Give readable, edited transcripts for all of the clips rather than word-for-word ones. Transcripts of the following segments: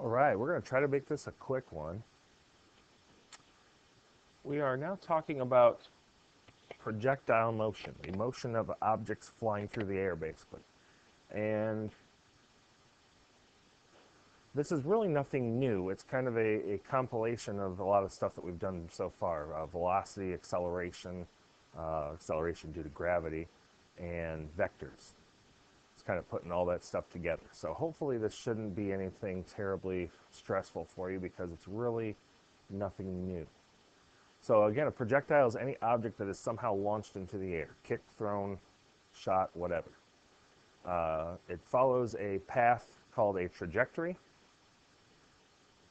All right, we're going to try to make this a quick one. We are now talking about projectile motion, the motion of objects flying through the air, basically. And this is really nothing new. It's kind of a compilation of a lot of stuff that we've done so far. Velocity, acceleration, acceleration due to gravity, and vectors. It's kind of putting all that stuff together. So hopefully this shouldn't be anything terribly stressful for you because it's really nothing new. So again, a projectile is any object that is somehow launched into the air, kicked, thrown, shot, whatever. It follows a path called a trajectory.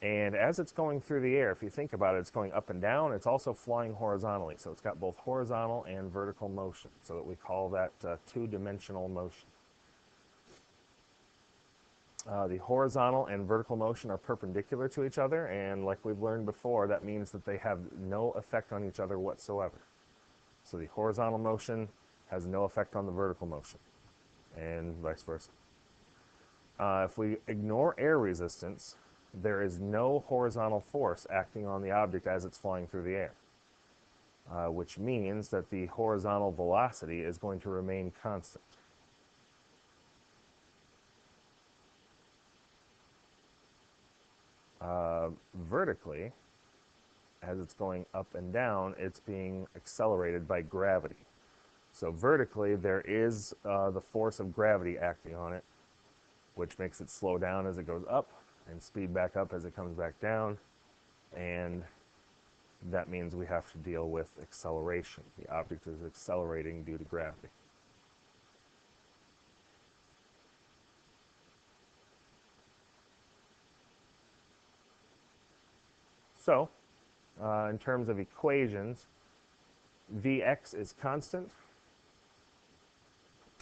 And as it's going through the air, if you think about it, it's going up and down. It's also flying horizontally. So it's got both horizontal and vertical motion. So that we call that two-dimensional motion. The horizontal and vertical motion are perpendicular to each other, and like we've learned before, that means that they have no effect on each other whatsoever. So the horizontal motion has no effect on the vertical motion, and vice versa. If we ignore air resistance, there is no horizontal force acting on the object as it's flying through the air, which means that the horizontal velocity is going to remain constant. Vertically, as it's going up and down, it's being accelerated by gravity. So vertically, there is the force of gravity acting on it, which makes it slow down as it goes up and speed back up as it comes back down, and that means we have to deal with acceleration. The object is accelerating due to gravity. So, in terms of equations, Vx is constant.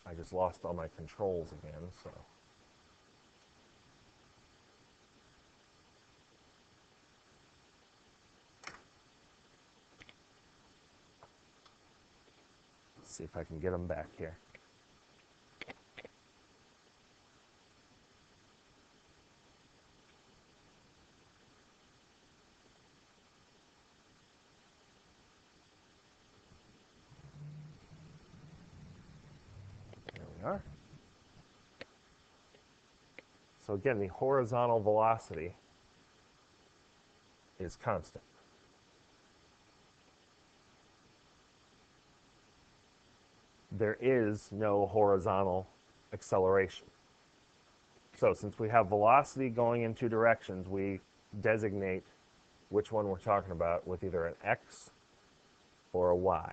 I just lost all my controls again, so. Let's see if I can get them back here. There we are. So again, the horizontal velocity is constant. There is no horizontal acceleration. So since we have velocity going in two directions, we designate which one we're talking about with either an x or a y.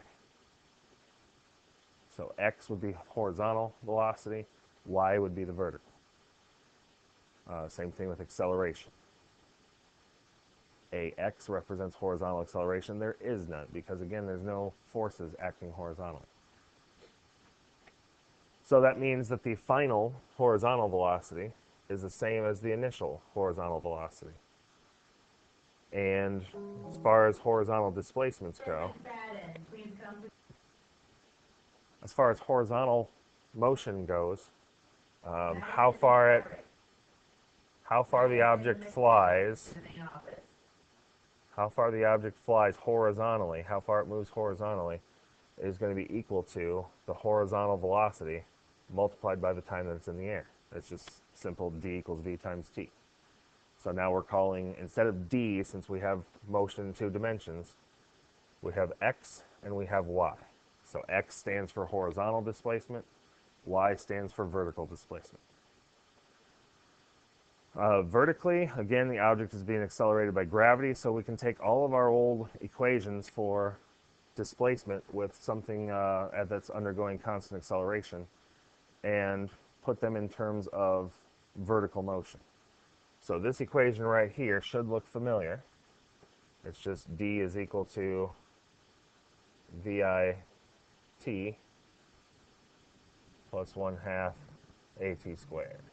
So x would be horizontal velocity, y would be the vertical. Same thing with acceleration. Ax represents horizontal acceleration. There is none because, again, there's no forces acting horizontally. So that means that the final horizontal velocity is the same as the initial horizontal velocity. And as far as horizontal displacements go, as far as horizontal motion goes, how far the object flies, horizontally, how far it moves horizontally, is going to be equal to the horizontal velocity multiplied by the time that it's in the air. It's just simple d equals v times t. So now we're calling, instead of d, since we have motion in two dimensions, we have x and we have y. So x stands for horizontal displacement, y stands for vertical displacement. Vertically, again, the object is being accelerated by gravity, so we can take all of our old equations for displacement with something that's undergoing constant acceleration and put them in terms of vertical motion. So this equation right here should look familiar. It's just d is equal to VIT plus 1/2 AT squared.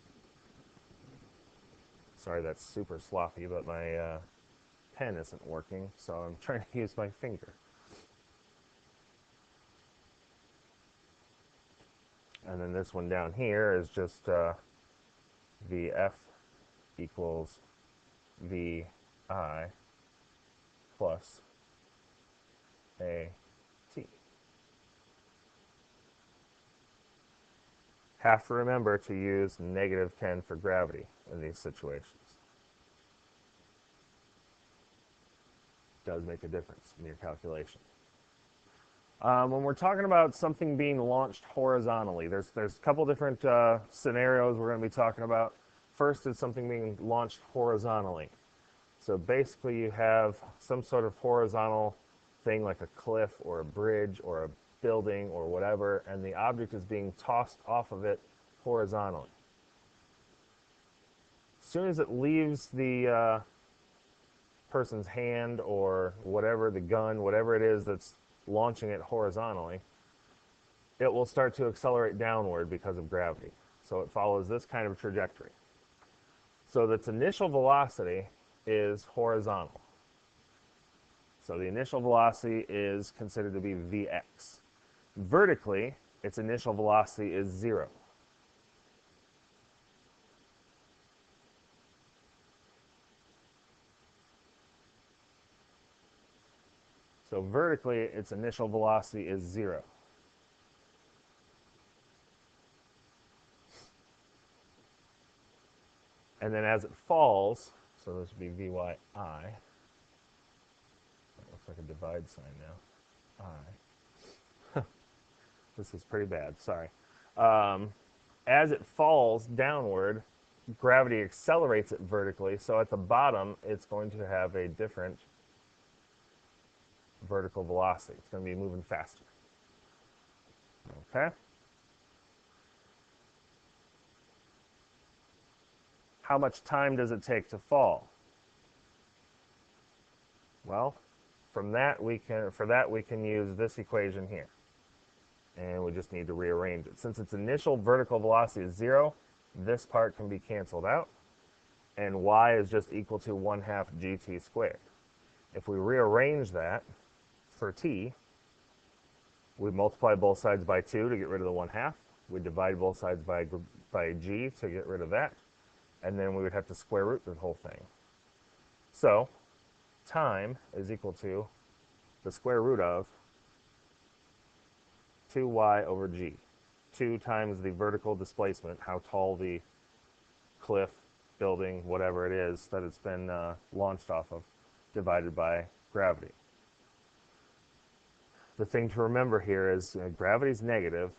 Sorry, that's super sloppy, but my pen isn't working, so I'm trying to use my finger. And then this one down here is just VF equals vi plus at. Have to remember to use -10 for gravity in these situations. Does make a difference in your calculation. When we're talking about something being launched horizontally, there's a couple different scenarios we're going to be talking about. First is something being launched horizontally. So basically you have some sort of horizontal thing like a cliff or a bridge or a building or whatever, and the object is being tossed off of it horizontally. As soon as it leaves the person's hand or whatever, the gun, whatever it is that's launching it horizontally, it will start to accelerate downward because of gravity. So it follows this kind of trajectory. So its initial velocity is horizontal. So the initial velocity is considered to be Vx. Vertically, its initial velocity is 0. So vertically, its initial velocity is 0. And then as it falls, so this would be Vyi. That looks like a divide sign now. I. This is pretty bad, sorry. As it falls downward, gravity accelerates it vertically, so at the bottom, it's going to have a different vertical velocity. It's going to be moving faster. Okay? How much time does it take to fall? Well, for that we can use this equation here. And we just need to rearrange it. Since its initial vertical velocity is 0, this part can be canceled out, and y is just equal to 1/2 gt squared. If we rearrange that for t, we multiply both sides by 2 to get rid of the 1/2. We divide both sides by g to get rid of that. And then we would have to square root the whole thing. So time is equal to the square root of 2y over g. 2 times the vertical displacement, how tall the cliff, building, whatever it is that it's been launched off of, divided by gravity. The thing to remember here is gravity is negative,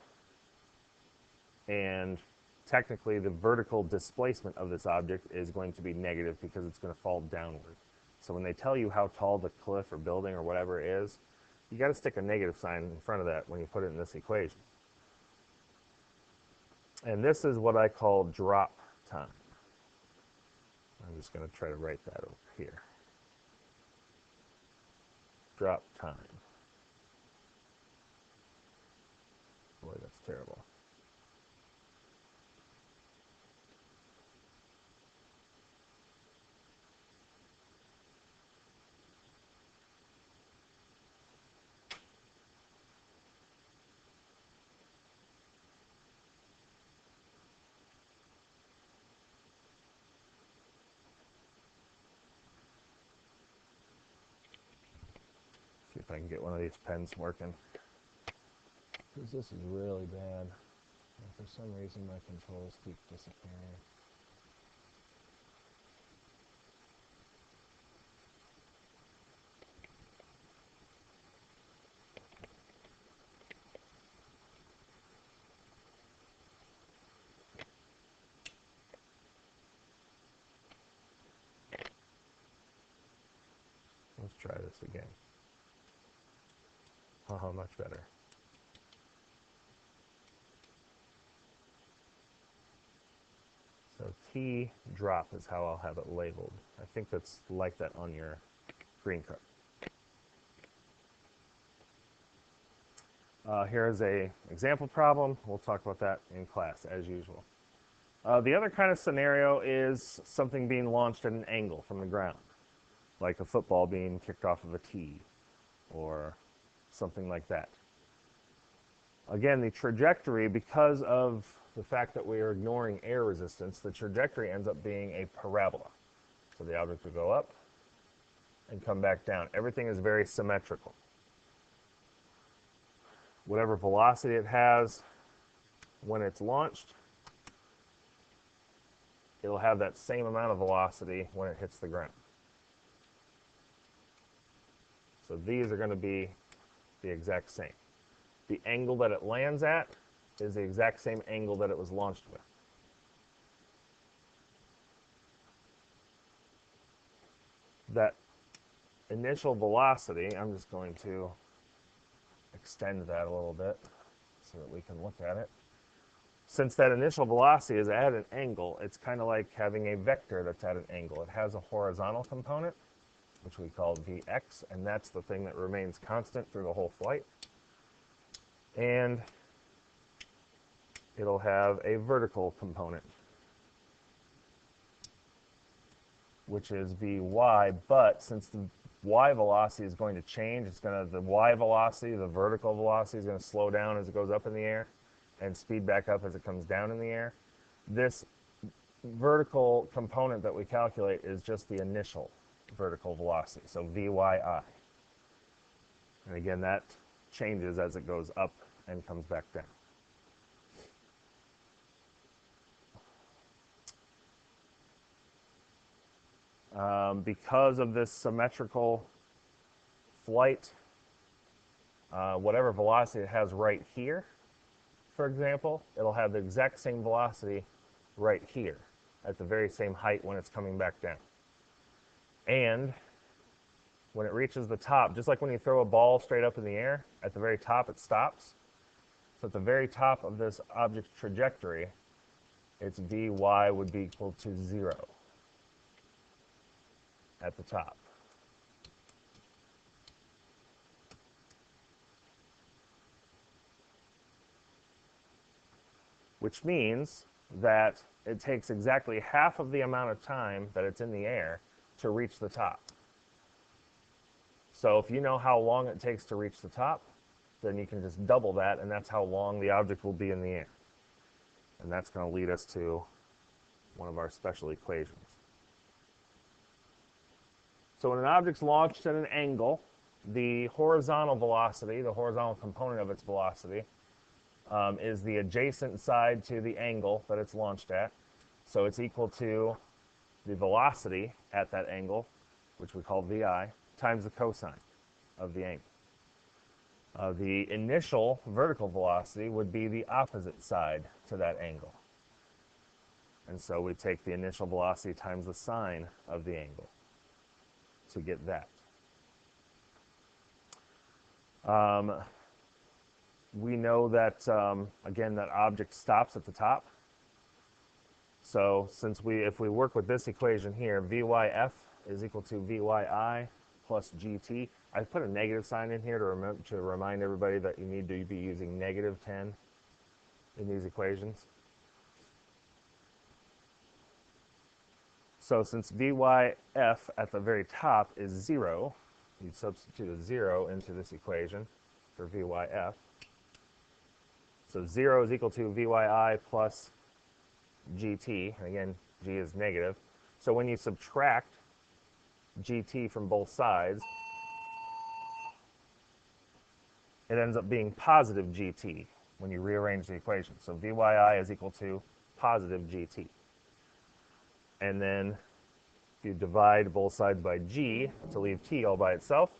and technically the vertical displacement of this object is going to be negative because it's going to fall downward. So when they tell you how tall the cliff or building or whatever is, you got to stick a negative sign in front of that when you put it in this equation. And this is what I call drop time. I'm just going to try to write that over here. Drop time. Boy, that's terrible. See if I can get one of these pens working. Because this is really bad. And for some reason my controls keep disappearing. Let's try this again. Oh, much better. So T drop is how I'll have it labeled. I think that's like that on your green card. Here's a example problem. We'll talk about that in class as usual. The other kind of scenario is something being launched at an angle from the ground, like a football being kicked off of a tee or something like that. Again, the trajectory, because of the fact that we are ignoring air resistance, the trajectory ends up being a parabola. So the object will go up and come back down. Everything is very symmetrical. Whatever velocity it has when it's launched, it'll have that same amount of velocity when it hits the ground. So these are going to be the exact same. The angle that it lands at is the exact same angle that it was launched with. That initial velocity, I'm just going to extend that a little bit so that we can look at it. Since that initial velocity is at an angle, it's kind of like having a vector that's at an angle. It has a horizontal component, which we call Vx, and that's the thing that remains constant through the whole flight. And it'll have a vertical component, which is Vy, but since the y velocity is going to change, the y velocity, the vertical velocity, is going to slow down as it goes up in the air and speed back up as it comes down in the air. This vertical component that we calculate is just the initial vertical velocity, so Vyi. And again, that changes as it goes up and comes back down. Because of this symmetrical flight, whatever velocity it has right here, for example, it'll have the exact same velocity right here at the very same height when it's coming back down. And when it reaches the top, just like when you throw a ball straight up in the air, at the very top it stops. So at the very top of this object's trajectory, its Vy would be equal to 0 at the top. Which means that it takes exactly half of the amount of time that it's in the air to reach the top. So if you know how long it takes to reach the top, then you can just double that, and that's how long the object will be in the air. And that's going to lead us to one of our special equations. So when an object's launched at an angle, the horizontal velocity, the horizontal component of its velocity, is the adjacent side to the angle that it's launched at. So it's equal to the velocity at that angle, which we call Vi, times the cosine of the angle. The initial vertical velocity would be the opposite side to that angle. And so we take the initial velocity times the sine of the angle to get that. We know that, again, that object stops at the top. So if we work with this equation here, Vyf is equal to Vyi plus gt. I put a negative sign in here to remind everybody that you need to be using -10 in these equations. So since Vyf at the very top is 0, you substitute a 0 into this equation for Vyf. So 0 is equal to Vyi plus gt, and again, g is negative. So when you subtract gt from both sides, it ends up being positive gt when you rearrange the equation. So Vyi is equal to positive gt. And then if you divide both sides by g to leave t all by itself,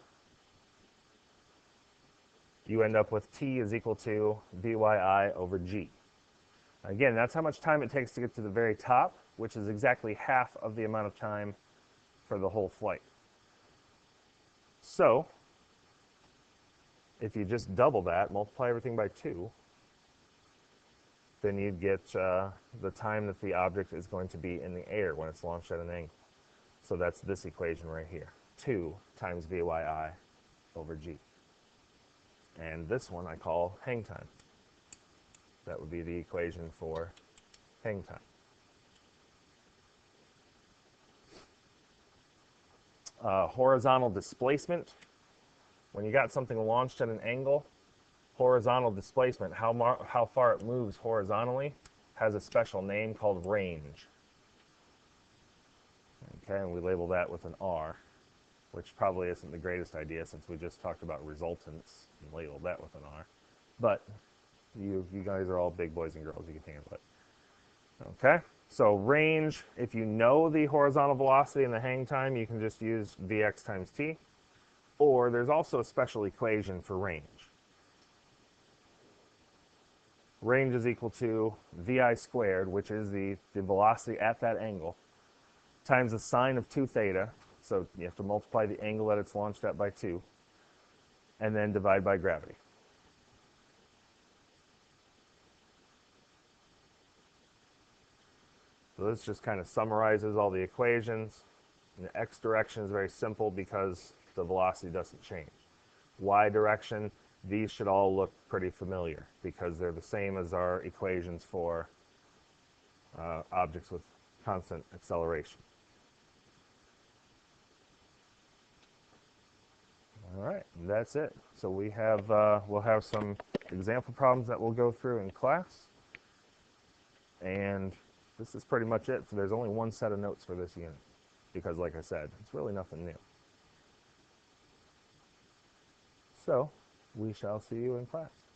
you end up with t is equal to Vyi over g. Again, that's how much time it takes to get to the very top, which is exactly half of the amount of time for the whole flight. So if you just double that, multiply everything by 2, then you'd get the time that the object is going to be in the air when it's launched at an angle. So that's this equation right here, 2 times Vyi over g. And this one I call hang time. That would be the equation for hang time. Horizontal displacement. When you got something launched at an angle, horizontal displacement, how far it moves horizontally, has a special name called range. Okay, and we label that with an R, which probably isn't the greatest idea since we just talked about resultants and labeled that with an R. But you guys are all big boys and girls, you can handle it. Okay, so range, if you know the horizontal velocity and the hang time, you can just use Vx times t. Or there's also a special equation for range. Range is equal to Vi squared, which is the velocity at that angle, times the sine of 2 theta. So you have to multiply the angle that it's launched at by 2, and then divide by gravity. So this just kind of summarizes all the equations. In the x direction is very simple because the velocity doesn't change. Y direction, these should all look pretty familiar because they're the same as our equations for objects with constant acceleration. All right, and that's it. So we have we'll have some example problems that we'll go through in class, and this is pretty much it. So there's only one set of notes for this unit because, like I said, it's really nothing new. So we shall see you in class.